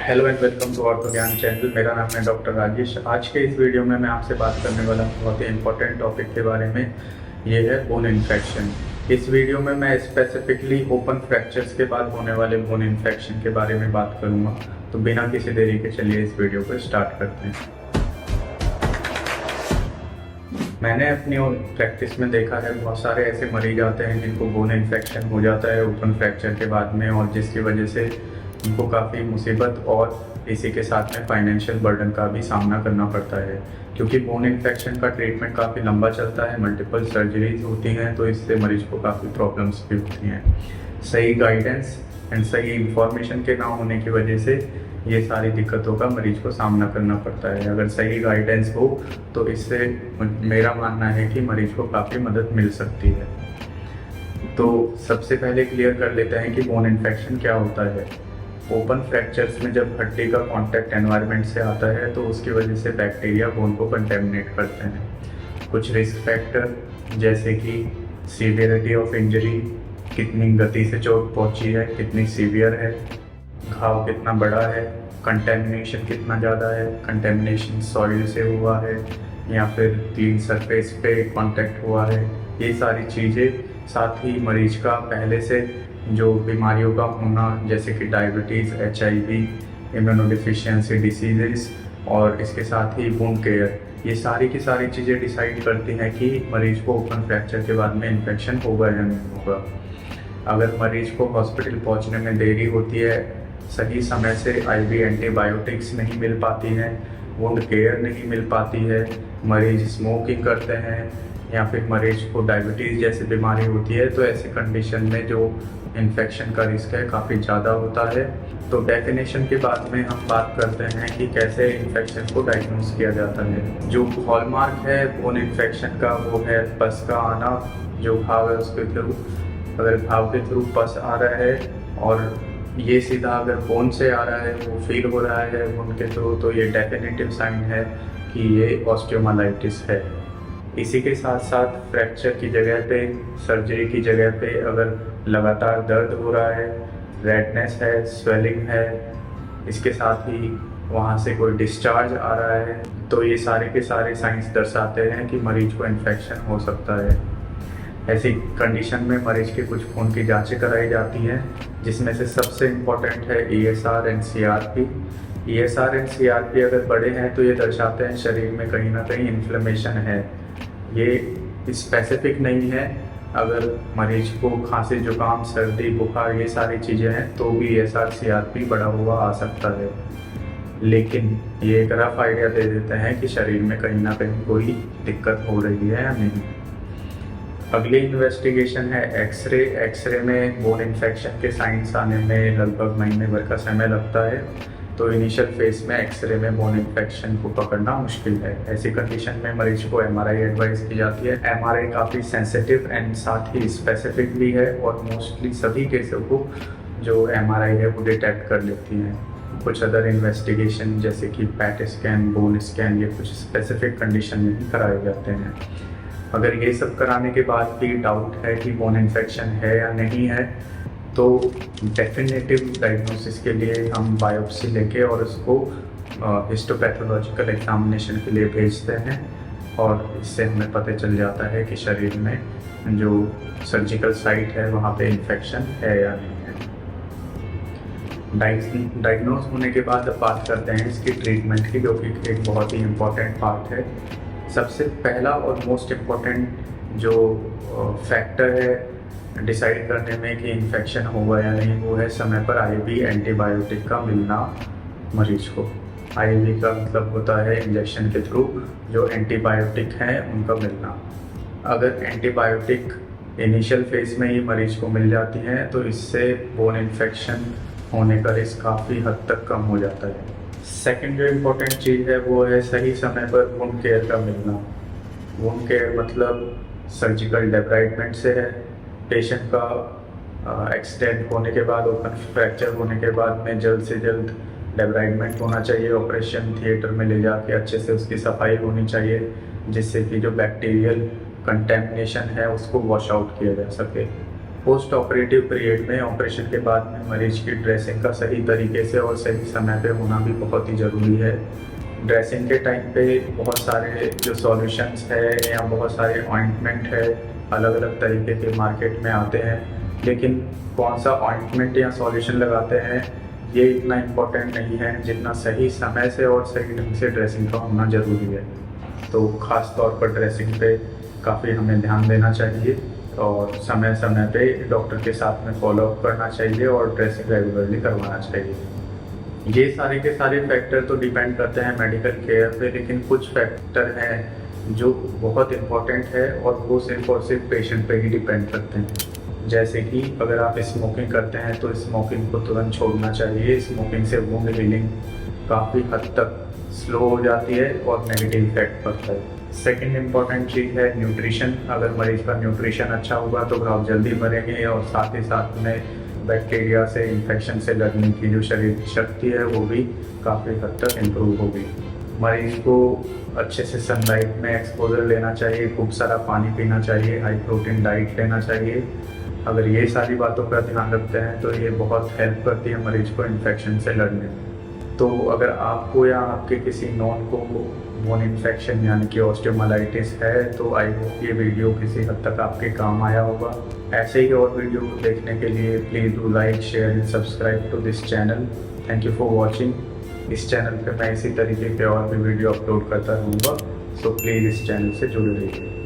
Hello and welcome to Ortho Gyan channel. मेरा नाम है डॉक्टर राजेश। आज के इस वीडियो में मैं आपसे बात करने वाला हूँ बहुत ही इंपॉर्टेंट टॉपिक के बारे में। ये है बोन इन्फेक्शन। इस वीडियो में मैं स्पेसिफिकली ओपन फ्रैक्चर्स के बाद होने वाले बोन इन्फेक्शन के बारे में बात करूँगा। तो बिना किसी देरी के चलिए इस वीडियो को स्टार्ट करते हैं। मैंने अपनी प्रैक्टिस में देखा है बहुत सारे ऐसे मरीज आते हैं जिनको बोन इन्फेक्शन हो जाता है ओपन फ्रैक्चर के बाद में, और जिसकी वजह से उनको काफ़ी मुसीबत और इसी के साथ में फाइनेंशियल बर्डन का भी सामना करना पड़ता है। क्योंकि बोन इन्फेक्शन का ट्रीटमेंट काफ़ी लंबा चलता है, मल्टीपल सर्जरीज होती हैं, तो इससे मरीज को काफ़ी प्रॉब्लम्स भी होती हैं। सही गाइडेंस एंड सही इंफॉर्मेशन के ना होने की वजह से ये सारी दिक्कतों का मरीज को सामना करना पड़ता है। अगर सही गाइडेंस हो तो इससे मेरा मानना है कि मरीज को काफ़ी मदद मिल सकती है। तो सबसे पहले क्लियर कर लेते हैं कि बोन इन्फेक्शन क्या होता है। ओपन फ्रैक्चर्स में जब हड्डी का कांटेक्ट एनवायरनमेंट से आता है तो उसकी वजह से बैक्टीरिया बोन को कंटेमिनेट करते हैं। कुछ रिस्क फैक्टर जैसे कि सीवियरिटी ऑफ इंजरी, कितनी गति से चोट पहुंची है, कितनी सीवियर है, घाव कितना बड़ा है, कंटेमिनेशन कितना ज़्यादा है, कंटेमिनेशन सॉइल से हुआ है या फिर क्लीन सरफेस पे कांटेक्ट हुआ है, ये सारी चीज़ें। साथ ही मरीज का पहले से जो बीमारियों का होना जैसे कि डायबिटीज़, HIV, इम्यूनोडिफिशियंसी डिसीजेस और इसके साथ ही वुंड केयर, ये सारी की सारी चीज़ें डिसाइड करती हैं कि मरीज को ओपन फ्रैक्चर के बाद में इन्फेक्शन होगा या नहीं होगा। अगर मरीज को हॉस्पिटल पहुंचने में देरी होती है, सही समय से IV एंटीबायोटिक्स नहीं मिल पाती हैं, वुंड केयर नहीं मिल पाती है, मरीज स्मोकिंग करते हैं या फिर मरीज को डायबिटीज़ जैसी बीमारी होती है, तो ऐसी कंडीशन में जो इन्फेक्शन का रिस्क है काफ़ी ज़्यादा होता है। तो डेफिनेशन के बाद में हम बात करते हैं कि कैसे इन्फेक्शन को डायग्नोस किया जाता है। जो हॉलमार्क है बोन इन्फेक्शन का वो है पस का आना। जो घाव है उसके थ्रू, अगर घाव के थ्रू पस आ रहा है और ये सीधा अगर बोन से आ रहा है, वो फील हो रहा है बोन के थ्रू, तो ये डेफिनेटिव साइन है कि ये ऑस्टियोमाइलाइटिस है। इसी के साथ साथ फ्रैक्चर की जगह पे, सर्जरी की जगह पे अगर लगातार दर्द हो रहा है, रेडनेस है, स्वेलिंग है, इसके साथ ही वहाँ से कोई डिस्चार्ज आ रहा है, तो ये सारे के सारे साइंस दर्शाते हैं कि मरीज को इन्फेक्शन हो सकता है। ऐसी कंडीशन में मरीज के कुछ खून की जांचें कराई जाती हैं, जिसमें से सबसे इम्पॉर्टेंट है ESR and CRP। ESR and CRP अगर बड़े हैं तो ये दर्शाते हैं शरीर में कहीं ना कहीं इन्फ्लेमेशन है। ये स्पेसिफिक नहीं है, अगर मरीज को खांसी, जुकाम, सर्दी, बुखार ये सारी चीज़ें हैं तो भी ESR CRP बढ़ा हुआ आ सकता है। लेकिन ये एक रफ आइडिया दे देते हैं कि शरीर में कहीं ना कहीं कोई दिक्कत हो रही है या नहीं। अगली इन्वेस्टिगेशन है एक्सरे। एक्सरे में बोन इन्फेक्शन के साइंस आने में लगभग महीने भर का समय लगता है, तो इनिशियल फेज में एक्सरे में बोन इन्फेक्शन को पकड़ना मुश्किल है। ऐसी कंडीशन में मरीज को MRI एडवाइस की जाती है। MRI काफ़ी सेंसिटिव एंड साथ ही स्पेसिफिक भी है और मोस्टली सभी केसों को जो MRI है वो डिटेक्ट कर लेती है। कुछ अदर इन्वेस्टिगेशन जैसे कि पैट स्कैन, बोन स्कैन, ये कुछ स्पेसिफिक कंडीशन में भी कराए जाते हैं। अगर ये सब कराने के बाद भी डाउट है कि बोन इन्फेक्शन है या नहीं है, तो डेफिनेटिव डायग्नोसिस के लिए हम बायोप्सी लेके और उसको हिस्टोपैथोलॉजिकल एग्जामिनेशन के लिए भेजते हैं, और इससे हमें पता चल जाता है कि शरीर में जो सर्जिकल साइट है वहाँ पे इन्फेक्शन है या नहीं है। डायग्नोस होने के बाद अब बात करते हैं इसकी ट्रीटमेंट की, जो कि एक बहुत ही इम्पॉर्टेंट पार्ट है। सबसे पहला और मोस्ट इम्पॉर्टेंट जो फैक्टर है डिसाइड करने में कि इन्फेक्शन होगा या नहीं, वो है समय पर IV एंटीबायोटिक का मिलना मरीज को। IV का मतलब होता है इंजेक्शन के थ्रू जो एंटीबायोटिक हैं उनका मिलना। अगर एंटीबायोटिक इनिशियल फेज में ही मरीज को मिल जाती हैं तो इससे बोन इन्फेक्शन होने का रिस्क काफ़ी हद तक कम हो जाता है। सेकंड जो इम्पोर्टेंट चीज़ है वो है सही समय पर वुंड केयर का मिलना। वुंड केयर मतलब सर्जिकल डेब्राइडमेंट से है। पेशेंट का एक्सीडेंट होने के बाद, ओपन फ्रैक्चर होने के बाद में जल्द से जल्द डेब्राइडमेंट होना चाहिए। ऑपरेशन थिएटर में ले जाके अच्छे से उसकी सफाई होनी चाहिए, जिससे कि जो बैक्टीरियल कंटेमिनेशन है उसको वॉश आउट किया जा सके। पोस्ट ऑपरेटिव पीरियड में, ऑपरेशन के बाद में मरीज की ड्रेसिंग का सही तरीके से और सही समय पे होना भी बहुत ही ज़रूरी है। ड्रेसिंग के टाइम पे बहुत सारे जो सॉल्यूशंस है या बहुत सारे ऑइंटमेंट है, अलग अलग तरीके के मार्केट में आते हैं, लेकिन कौन सा ऑइंटमेंट या सॉल्यूशन लगाते हैं ये इतना इम्पोर्टेंट नहीं है जितना सही समय से और सही ढंग से ड्रेसिंग का होना ज़रूरी है। तो ख़ास तौर पर ड्रेसिंग पे काफ़ी हमें ध्यान देना चाहिए और समय समय पे डॉक्टर के साथ में फॉलोअप करना चाहिए और ड्रेसिंग रेगुलरली करवाना चाहिए। ये सारे के सारे फैक्टर तो डिपेंड करते हैं मेडिकल केयर पे, लेकिन कुछ फैक्टर हैं जो बहुत इम्पोर्टेंट है और वो सिर्फ और सिर्फ पेशेंट पे ही डिपेंड करते हैं। जैसे कि अगर आप स्मोकिंग करते हैं तो स्मोकिंग को तुरंत छोड़ना चाहिए। स्मोकिंग से वुंड हीलिंग काफ़ी हद तक स्लो हो जाती है और नेगेटिव इफेक्ट पड़ता है। सेकेंड इम्पॉर्टेंट चीज़ है न्यूट्रिशन। अगर मरीज का न्यूट्रिशन अच्छा होगा तो घाव जल्दी मरेंगे और साथ ही साथ में बैक्टीरिया से, इन्फेक्शन से लड़ने की जो शरीर की शक्ति है वो भी काफ़ी हद तक इम्प्रूव होगी। मरीज को अच्छे से सनलाइट में एक्सपोजर लेना चाहिए, खूब सारा पानी पीना चाहिए, हाई प्रोटीन डाइट लेना चाहिए। अगर ये सारी बातों का ध्यान रखते हैं तो ये बहुत हेल्प करती है मरीज को इन्फेक्शन से लड़ने में। तो अगर आपको या आपके किसी नॉन को बोन इन्फेक्शन यानी कि ऑस्टियोमाइलाइटिस है तो आई होप ये वीडियो किसी हद तक आपके काम आया होगा। ऐसे ही और वीडियो देखने के लिए please do like, share and subscribe to this channel. Thank you for watching. इस चैनल पे मैं इसी तरीके के और भी वीडियो अपलोड करता रहूँगा, सो प्लीज़ इस चैनल से जुड़े रहिए।